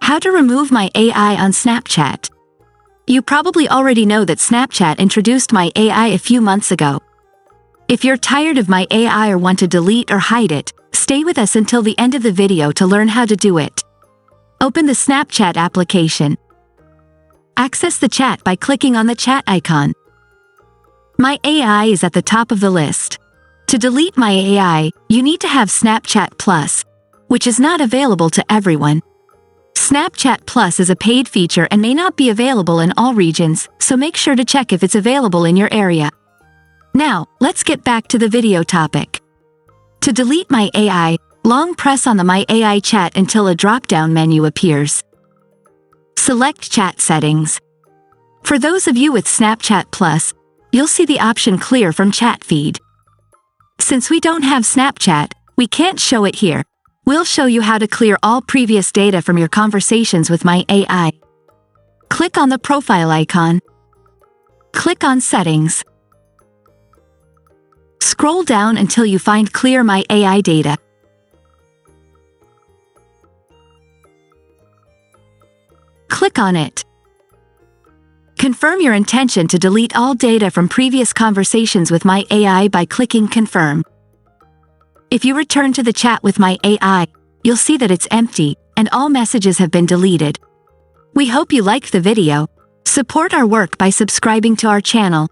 How to remove my AI on Snapchat. You probably already know that Snapchat introduced my AI a few months ago. If you're tired of my AI or want to delete or hide it, stay with us until the end of the video to learn how to do it. Open the Snapchat application. Access the chat by clicking on the chat icon. My AI is at the top of the list. To delete my AI, you need to have Snapchat Plus, which is not available to everyone. Snapchat Plus is a paid feature and may not be available in all regions, so make sure to check if it's available in your area. Now, let's get back to the video topic. To delete my AI, long press on the My AI chat until a drop-down menu appears. Select Chat Settings. For those of you with Snapchat Plus, you'll see the option Clear from Chat Feed. Since we don't have Snapchat, we can't show it here. We'll show you how to clear all previous data from your conversations with my AI. Click on the profile icon. Click on Settings. Scroll down until you find Clear My AI data. Click on it. Confirm your intention to delete all data from previous conversations with my AI by clicking Confirm. If you return to the chat with my AI, you'll see that it's empty, and all messages have been deleted. We hope you liked the video. Support our work by subscribing to our channel